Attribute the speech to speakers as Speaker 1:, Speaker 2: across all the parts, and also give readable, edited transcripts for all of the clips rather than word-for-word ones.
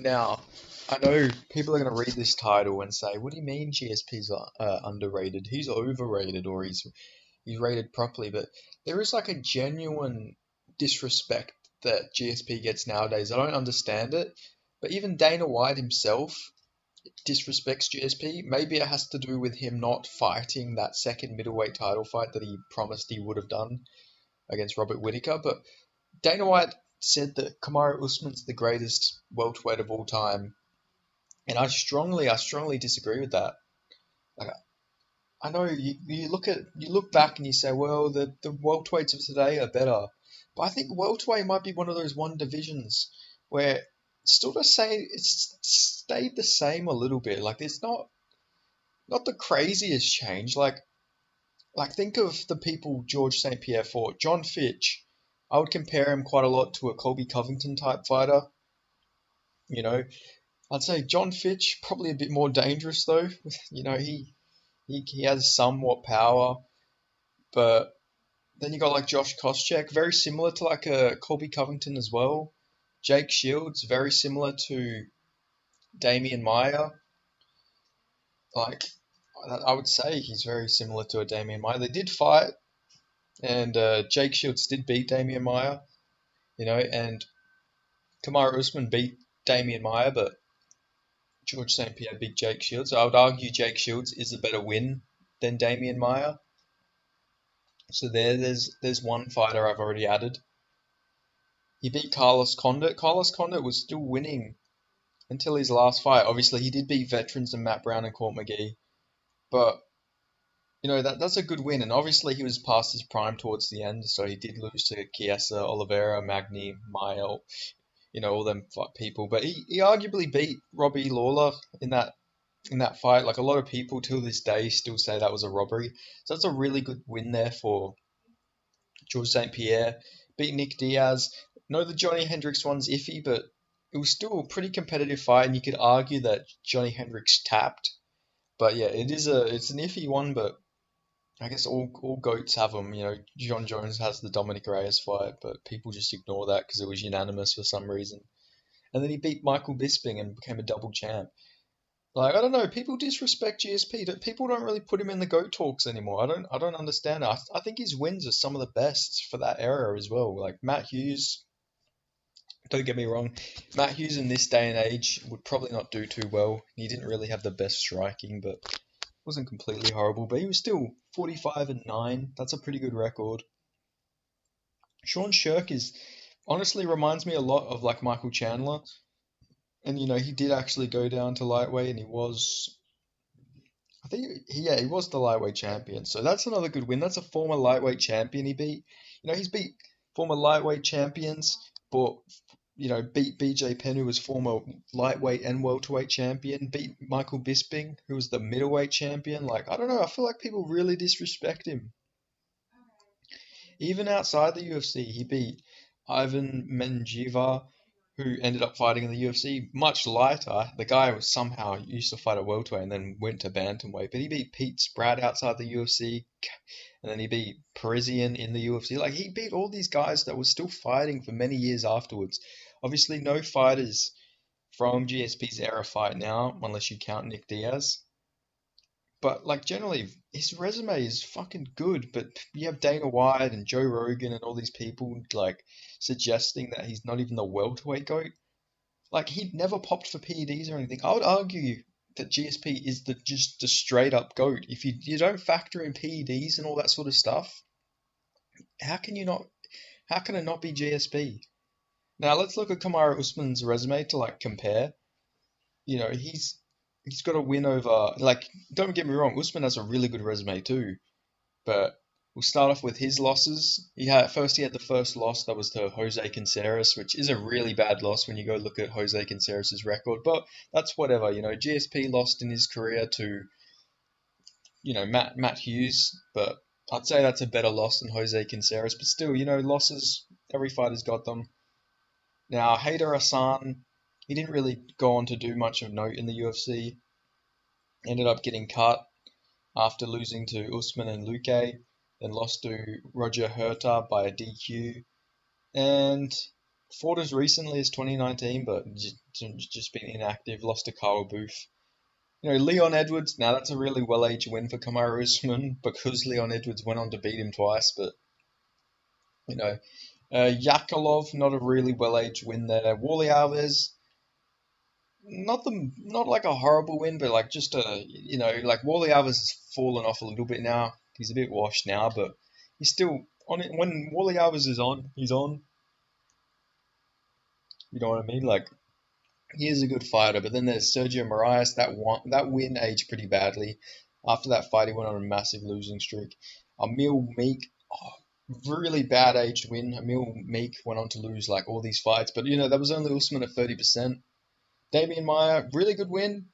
Speaker 1: Now, I know people are going to read this title and say, "What do you mean GSP's underrated? He's overrated, or he's rated properly." But there is like a genuine disrespect that GSP gets nowadays. I don't understand it. But even Dana White himself disrespects GSP. Maybe it has to do with him not fighting that second middleweight title fight that he promised he would have done against Robert Whittaker. But Dana White said that Kamaru Usman's the greatest welterweight of all time, and I strongly disagree with that. Like, I know you look back and you say, well, the welterweights of today are better, but I think welterweight might be one of those one divisions where it's still the same. It's stayed the same a little bit. Like it's not the craziest change. Like think of the people George St. Pierre fought. John Fitch, I would compare him quite a lot to a Colby Covington type fighter. You know, I'd say John Fitch probably a bit more dangerous though. He has somewhat power, but then you got like Josh Koscheck, very similar to like a Colby Covington as well. Jake Shields, very similar to Damian Maia. Like I would say he's very similar to a Damian Maia. They did fight, and Jake Shields did beat Damian Maia, and Kamaru Usman beat Damian Maia, but George St. Pierre beat Jake Shields. So I would argue Jake Shields is a better win than Damian Maia. So there's one fighter I've already added. He beat Carlos Condit. Carlos Condit was still winning until his last fight. Obviously, he did beat veterans and Matt Brown and Court McGee, but that's a good win. And obviously, he was past his prime towards the end, so he did lose to Chiesa, Oliveira, Magny, Mayo, all them people. But he arguably beat Robbie Lawler in that fight. Like a lot of people till this day still say that was a robbery. So that's a really good win there for George St. Pierre. Beat Nick Diaz. No, the Johnny Hendricks one's iffy, but it was still a pretty competitive fight, and you could argue that Johnny Hendricks tapped. But yeah, it's an iffy one, but I guess all goats have them. John Jones has the Dominic Reyes fight, but people just ignore that because it was unanimous for some reason. And then he beat Michael Bisping and became a double champ. Like I don't know, people disrespect GSP. People don't really put him in the GOAT talks anymore. I don't understand. I think his wins are some of the best for that era as well. Like Matt Hughes, don't get me wrong, Matt Hughes in this day and age would probably not do too well. He didn't really have the best striking, but wasn't completely horrible. But he was still 45-9. That's a pretty good record. Sean Shirk is honestly reminds me a lot of like Michael Chandler. And he did actually go down to lightweight, and I think he was the lightweight champion. So that's another good win. That's a former lightweight champion he beat. He's beat former lightweight champions, but beat BJ Penn, who was former lightweight and welterweight champion, beat Michael Bisping, who was the middleweight champion. Like I don't know, I feel like people really disrespect him. Even outside the UFC, he beat Ivan Menjivar, who ended up fighting in the UFC much lighter. The guy was somehow used to fight at welterweight and then went to bantamweight. But he beat Pete Spratt outside the UFC, and then he beat Parisian in the UFC. Like he beat all these guys that were still fighting for many years afterwards. Obviously, no fighters from GSP's era fight now, unless you count Nick Diaz. But like generally, his resume is fucking good. But you have Dana White and Joe Rogan and all these people like suggesting that he's not even the welterweight goat. Like he never popped for PEDs or anything. I would argue that GSP is just the straight up goat. If you don't factor in PEDs and all that sort of stuff, how can you not? How can it not be GSP? Now let's look at Kamaru Usman's resume to like compare. He's got a win over like don't get me wrong, Usman has a really good resume too. But we'll start off with his losses. He had the first loss that was to Jose Canceres, which is a really bad loss when you go look at Jose Canceres' record. But that's whatever. GSP lost in his career to Matt Hughes, but I'd say that's a better loss than Jose Canceres. But still, losses. Every fighter's got them. Now Hayder Hassan, he didn't really go on to do much of note in the UFC. Ended up getting cut after losing to Usman and Luque, then lost to Roger Herta by a DQ. And fought as recently as 2019, but just been inactive. Lost to Carl Booth. Leon Edwards. Now that's a really well-aged win for Kamaru Usman because Leon Edwards went on to beat him twice. But you know, Yakolov, not a really well-aged win there. Wally Alves, not like a horrible win, but like just a like Wally Alves has fallen off a little bit now. He's a bit washed now, but he's still on it. When Wally Alves is on, he's on. You know what I mean? Like he is a good fighter, but then there's Sergio Moraes. That win aged pretty badly. After that fight, he went on a massive losing streak. Emil Meek, really bad aged win. Emil Meek went on to lose like all these fights, but that was only Usman at 30%. Damian Maia, really good win.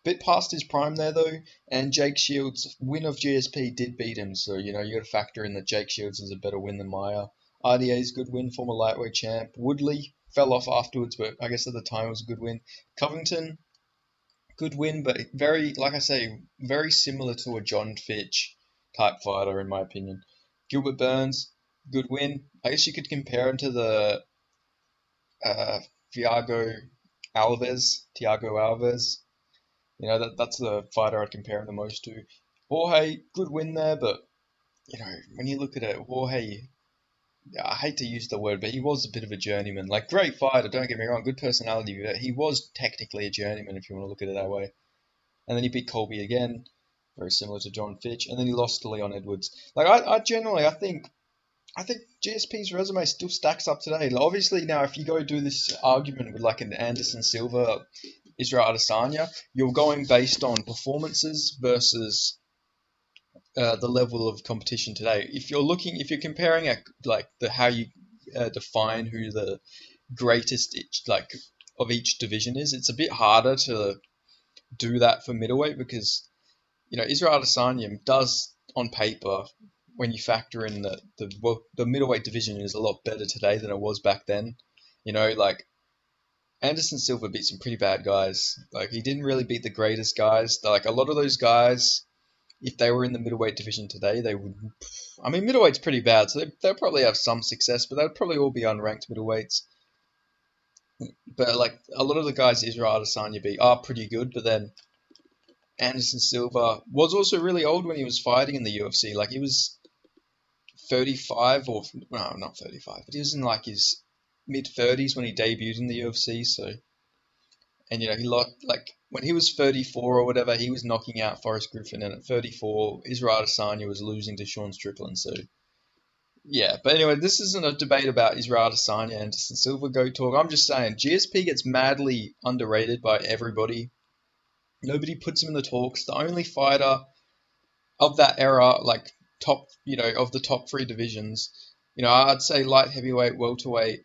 Speaker 1: Bit past his prime there though, and Jake Shields' win of GSP did beat him, so you got to factor in that Jake Shields is a better win than Maia. RDA's good win, former lightweight champ. Woodley fell off afterwards, but I guess at the time it was a good win. Covington, good win, but very, like I say, very similar to a John Fitch type fighter in my opinion. Gilbert Burns, good win. I guess you could compare him to the uh, Thiago Alves. That's the fighter I'd compare him the most to. Jorge, good win there, but when you look at it, Jorge, I hate to use the word, but he was a bit of a journeyman. Like great fighter, don't get me wrong, good personality, but he was technically a journeyman if you want to look at it that way. And then he beat Colby again, very similar to John Fitch, and then he lost to Leon Edwards. Like I think GSP's resume still stacks up today. Like, obviously, now if you go do this argument with like an Anderson Silva, Israel Adesanya, you're going based on performances versus the level of competition today. If you're comparing like how you define who the greatest like of each division is, it's a bit harder to do that for middleweight because Israel Adesanya does on paper when you factor in that the middleweight division is a lot better today than it was back then. Like Anderson Silva beat some pretty bad guys. Like he didn't really beat the greatest guys. Like a lot of those guys, if they were in the middleweight division today, they would. I mean, middleweight's pretty bad, so they'll probably have some success, but they'd probably all be unranked middleweights. But like a lot of the guys Israel Adesanya beat are pretty good, but then Anderson Silva was also really old when he was fighting in the UFC. Like he was 35 or no, not 35, but he was in like his mid 30s when he debuted in the UFC. So, and he lost like when he was 34 or whatever, he was knocking out Forrest Griffin, and at 34, Israel Adesanya was losing to Sean Strickland. So, yeah. But anyway, this isn't a debate about Israel Adesanya and Anderson Silva go talk. I'm just saying GSP gets madly underrated by everybody. Nobody puts him in the talks. The only fighter of that era, like top, of the top three divisions, I'd say light heavyweight, welterweight,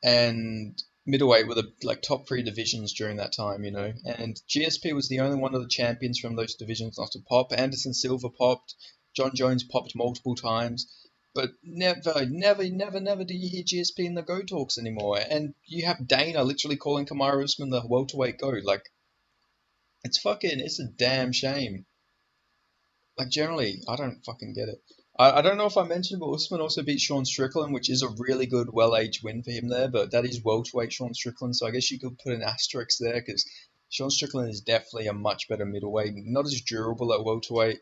Speaker 1: and middleweight were the like top three divisions during that time, And GSP was the only one of the champions from those divisions not to pop. Anderson Silva popped, John Jones popped multiple times, but never do you hear GSP in the go talks anymore. And you have Dana literally calling Kamaru Usman the welterweight goat. Like it's a damn shame. Like generally, I don't fucking get it. I don't know if I mentioned, but Usman also beat Sean Strickland, which is a really good, well-aged win for him there. But that is welterweight Sean Strickland, so I guess you could put an asterisk there because Sean Strickland is definitely a much better middleweight, not as durable at welterweight.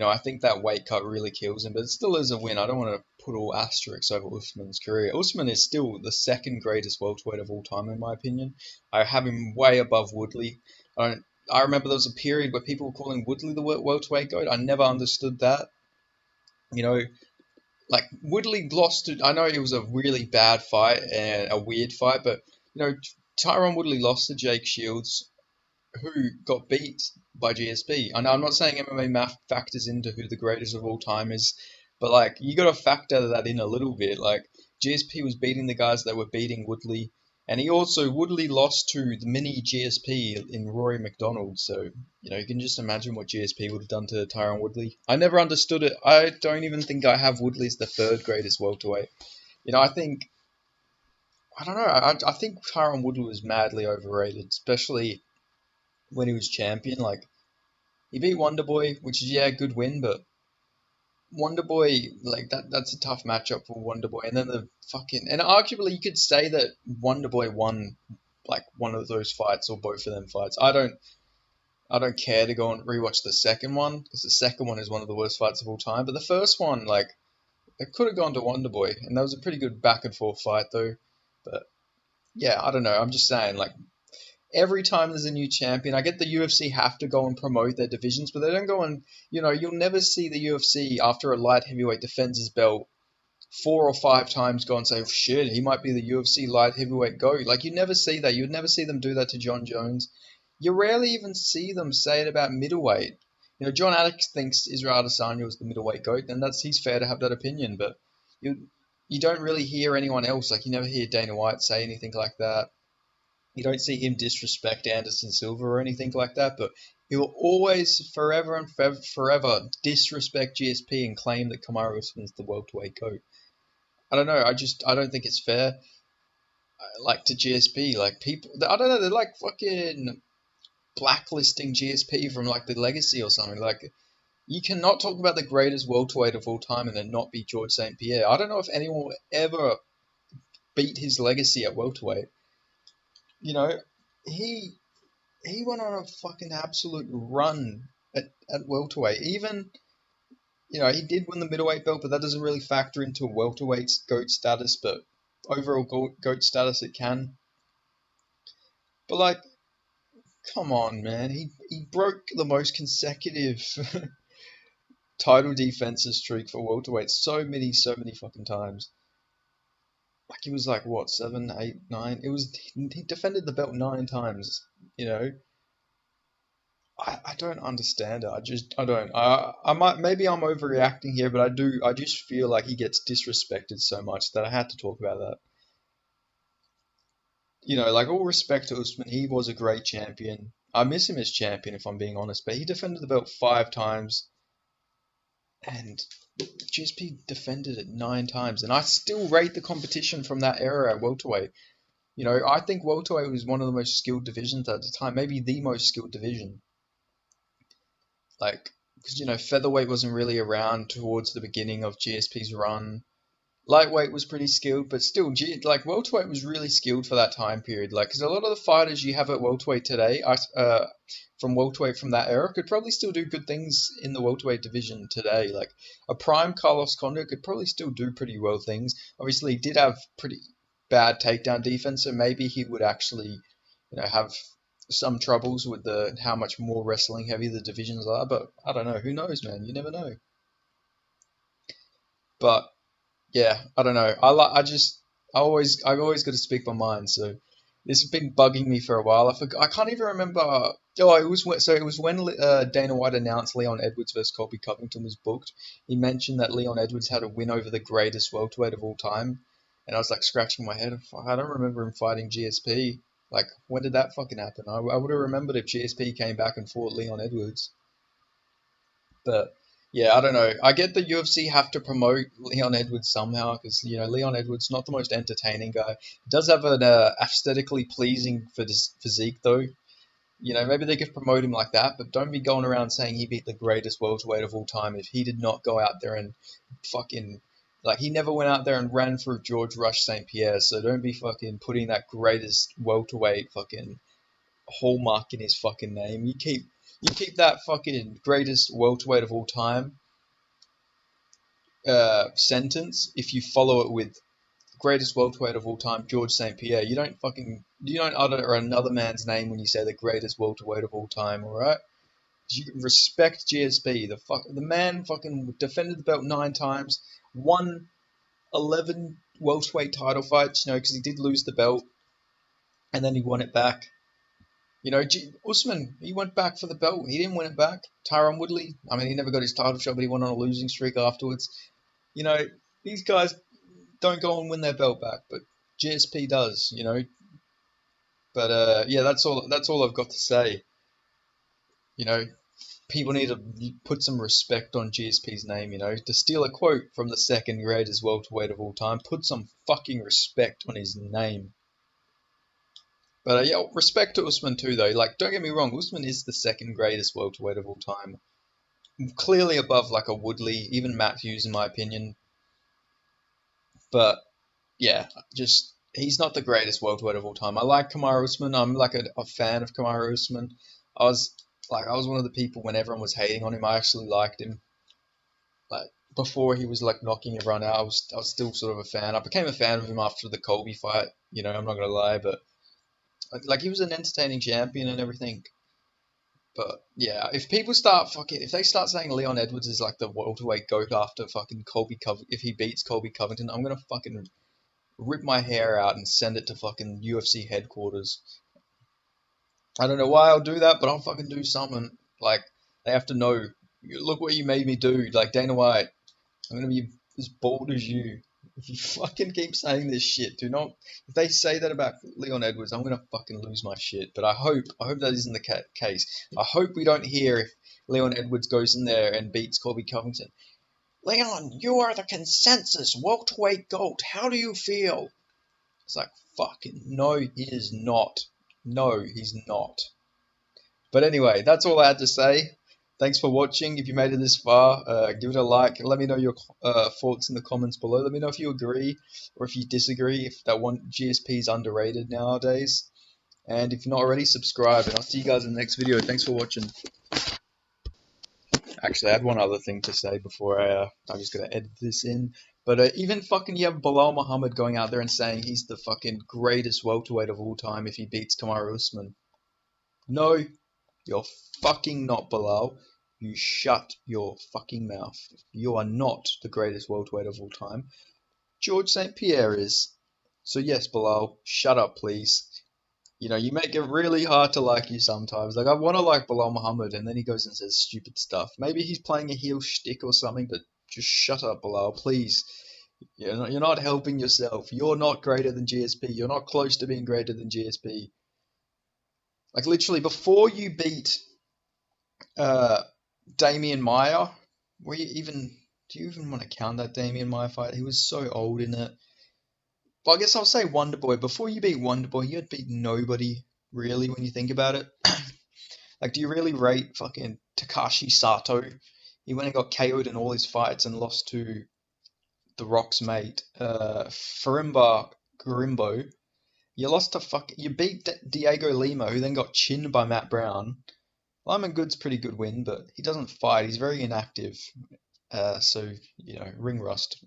Speaker 1: I think that weight cut really kills him, but it still is a win. I don't want to put all asterisks over Usman's career. Usman is still the second greatest welterweight of all time, in my opinion. I have him way above Woodley. I remember there was a period where people were calling Woodley the welterweight goat. I never understood that. You know, like Woodley lost to. I know it was a really bad fight and a weird fight, but Tyron Woodley lost to Jake Shields, who got beat by GSP. I know I'm not saying MMA math factors into who the greatest of all time is, but like you got to factor that in a little bit. Like GSP was beating the guys that were beating Woodley, and Woodley lost to the mini GSP in Rory McDonald. So you can just imagine what GSP would have done to Tyron Woodley. I never understood it. I don't even think I have Woodley as the third greatest welterweight. I think I don't know. I think Tyron Woodley was madly overrated, especially when he was champion. Like he beat Wonderboy, which is a good win, but Wonderboy, like that's a tough matchup for Wonderboy. And then the fucking and arguably you could say that Wonderboy won like one of those fights or both of them fights. I don't care to go and rewatch the second one because the second one is one of the worst fights of all time. But the first one, like, it could have gone to Wonderboy, and that was a pretty good back and forth fight though. But yeah, I don't know. I'm just saying, like, every time there's a new champion, I get the UFC have to go and promote their divisions, but they don't go and, you'll never see the UFC after a light heavyweight defends his belt 4 or 5 times go and say, oh, shit, he might be the UFC light heavyweight GOAT. Like, you never see that. You'd never see them do that to John Jones. You rarely even see them say it about middleweight. John Addix thinks Israel Adesanya was the middleweight GOAT, and he's fair to have that opinion, but you don't really hear anyone else. Like, you never hear Dana White say anything like that. You don't see him disrespect Anderson Silva or anything like that, but he'll always, forever and forever, disrespect GSP and claim that Kamaru Usman's the welterweight GOAT. I don't know. I don't think it's fair. Like to GSP, like people, I don't know. They're like fucking blacklisting GSP from like the legacy or something. Like you cannot talk about the greatest welterweight of all time and then not be George St. Pierre. I don't know if anyone will ever beat his legacy at welterweight. You know, he he went on a fucking absolute run at welterweight. Even he did win the middleweight belt, but that doesn't really factor into welterweight's GOAT status. But overall GOAT status, it can. But like, come on, man. He broke the most consecutive title defenses streak for welterweight so many fucking times. Like he was like what 7, 8, 9. He defended the belt 9 times. You know, I don't understand it. I don't. I might maybe I'm overreacting here, but I just feel like he gets disrespected so much that I had to talk about that. Like all respect to Usman, he was a great champion. I miss him as champion if I'm being honest, but he defended the belt 5 times and GSP defended it 9 times, and I still rate the competition from that era at welterweight. I think welterweight was one of the most skilled divisions at the time, maybe the most skilled division. Like, because featherweight wasn't really around towards the beginning of GSP's run. Lightweight was pretty skilled, but still, like welterweight was really skilled for that time period. Like, because a lot of the fighters you have at welterweight today, from welterweight from that era, could probably still do good things in the welterweight division today. Like a prime Carlos Condit could probably still do pretty well things. Obviously, he did have pretty bad takedown defense, so maybe he would actually, have some troubles with the how much more wrestling heavy the divisions are. But I don't know. Who knows, man? You never know. But yeah, I don't know. I always got to speak my mind. So this has been bugging me for a while. I can't even remember. Oh, it was when Dana White announced Leon Edwards versus Colby Covington was booked. He mentioned that Leon Edwards had a win over the greatest welterweight of all time, and I was like scratching my head. I don't remember him fighting GSP. Like, when did that fucking happen? I would have remembered if GSP came back and fought Leon Edwards. But yeah, I don't know. I get the UFC have to promote Leon Edwards somehow because Leon Edwards not the most entertaining guy. He does have an aesthetically pleasing physique though. Maybe they could promote him like that, but don't be going around saying he beat the greatest welterweight of all time if he did not go out there and fucking like he never went out there and ran through George Rush St. Pierre. So don't be fucking putting that greatest welterweight fucking hallmark in his fucking name. You keep that fucking greatest welterweight of all time sentence if you follow it with greatest welterweight of all time, George St. Pierre. You don't utter another man's name when you say the greatest welterweight of all time, alright? You respect GSP. The man fucking defended the belt 9 times, won 11 welterweight title fights, because he did lose the belt, and then he won it back. Usman, he went back for the belt. He didn't win it back. Tyron Woodley, I mean, he never got his title shot, but he went on a losing streak afterwards. You know, these guys don't go and win their belt back, but GSP does. But yeah, that's all I've got to say. You know, people need to put some respect on GSP's name. To steal a quote from the second greatest welterweight of all time, put some fucking respect on his name. But yeah, respect to Usman too, though. Like, don't get me wrong, Usman is the second greatest welterweight of all time. clearly above like a Woodley, even Matthews in my opinion. But yeah, just he's not the greatest welterweight of all time. I like Kamaru Usman. I'm like a fan of Kamaru Usman. I was one of the people when everyone was hating on him. I actually liked him. Like before he was like knocking everyone out, I was still sort of a fan. I became a fan of him after the Colby fight. I'm not gonna lie, but like he was an entertaining champion and everything. But yeah, if they start saying Leon Edwards is like the welterweight goat after fucking if he beats Colby Covington, I'm gonna fucking rip my hair out and send it to fucking UFC headquarters. I don't know why I'll do that, but I'll fucking do something. Like they have to know. Look what you made me do. Like Dana White, I'm gonna be as bold as you. If you fucking keep saying this shit, do not. If they say that about Leon Edwards, I'm gonna fucking lose my shit. But I hope that isn't the case. I hope we don't hear if Leon Edwards goes in there and beats Colby Covington. Leon, you are the consensus welterweight GOAT. How do you feel? It's like, fucking, no, he is not. No, he's not. But anyway, that's all I had to say. Thanks for watching. If you made it this far, give it a like. Let me know your thoughts in the comments below. Let me know if you agree or if you disagree, if that one GSP is underrated nowadays. And if you're not already, subscribe. And I'll see you guys in the next video. Thanks for watching. Actually, I had one other thing to say before I'm just gonna edit this in. But even fucking you have Belal Muhammad going out there and saying he's the fucking greatest welterweight of all time if he beats Kamaru Usman. No, you're fucking not, Belal. You shut your fucking mouth. You are not the greatest welterweight of all time. George St. Pierre is. So yes, Belal, shut up, please. You make it really hard to like you sometimes. Like, I want to like Belal Muhammad, and then he goes and says stupid stuff. Maybe he's playing a heel shtick or something, but just shut up, Belal, please. You're not helping yourself. You're not greater than GSP. You're not close to being greater than GSP. Like, literally, before you beat uh, Damian Maya, do you even want to count that Damian Maya fight? He was so old in it. But I guess I'll say Wonder Boy. Before you beat Wonder Boy, you had beat nobody, really, when you think about it. Like, do you really rate fucking Takashi Sato? He went and got KO'd in all his fights and lost to The Rock's mate, Farimba Garimbo. You beat Diego Lima, who then got chinned by Matt Brown. Lyman Good's a pretty good win, but he doesn't fight. He's very inactive. Ring rust.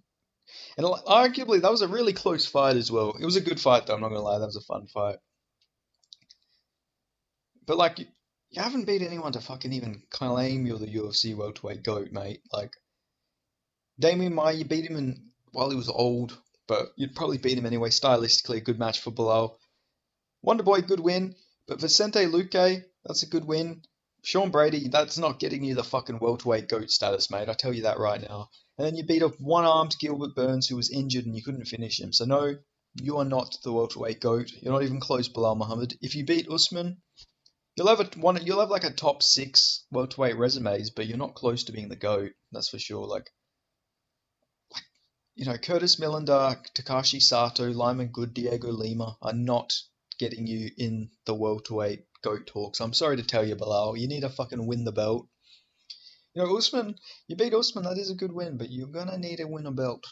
Speaker 1: And arguably, that was a really close fight as well. It was a good fight, though. I'm not gonna lie, that was a fun fight. But like, you haven't beat anyone to fucking even claim you're the UFC welterweight GOAT, mate. Like, Damian Maia, you beat him while he was old, but you'd probably beat him anyway. Stylistically, a good match for Belal. Wonderboy, good win. But Vicente Luque, that's a good win. Sean Brady, that's not getting you the fucking welterweight GOAT status, mate. I tell you that right now. And then you beat a one-armed Gilbert Burns who was injured and you couldn't finish him. So no, you are not the welterweight GOAT. You're not even close, Belal Muhammad. If you beat Usman, you'll have like a top 6 welterweight resumes, but you're not close to being the GOAT. That's for sure. Curtis Millender, Takashi Sato, Lyman Good, Diego Lima are not getting you in the welterweight GOAT talks. I'm sorry to tell you, Belal. You need to fucking win the belt. Usman, you beat Usman, that is a good win, but you're gonna need to win a belt.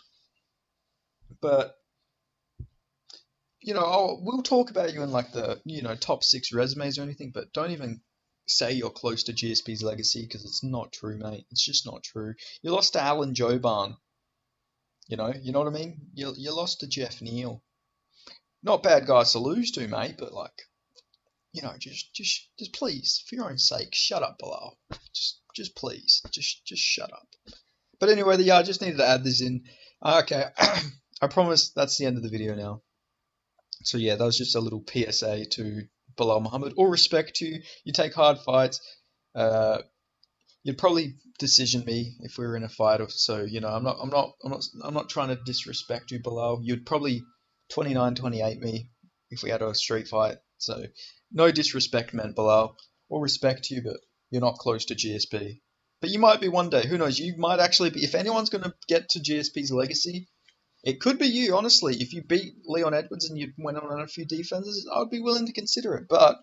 Speaker 1: But, we'll talk about you in like the, top 6 resumes or anything, but don't even say you're close to GSP's legacy because it's not true, mate. It's just not true. You lost to Alan Joban. You know what I mean? You lost to Jeff Neal. Not bad guys to lose to, mate, but like, just please, for your own sake, shut up, Bilal. Just please, just shut up. But anyway, I just needed to add this in. Okay, I promise that's the end of the video now. So yeah, that was just a little PSA to Belal Muhammad. All respect to you. You take hard fights. You'd probably decision me if we were in a fight, or so. I'm not trying to disrespect you, Belal. You'd probably 29-28 me if we had a street fight. So no disrespect meant, Belal. All respect to you, but you're not close to GSP. But you might be one day. Who knows? You might actually be. If anyone's going to get to GSP's legacy, it could be you, honestly. If you beat Leon Edwards and you went on a few defenses, I would be willing to consider it. But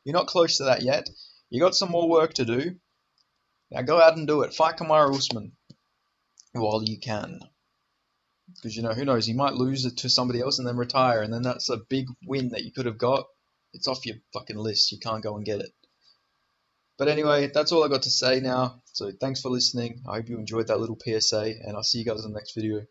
Speaker 1: you're not close to that yet. You got some more work to do. Now go out and do it. Fight Kamaru Usman while you can. Because, who knows, you might lose it to somebody else and then retire, and then that's a big win that you could have got. It's off your fucking list. You can't go and get it. But anyway, that's all I got to say now. So thanks for listening. I hope you enjoyed that little PSA, and I'll see you guys in the next video.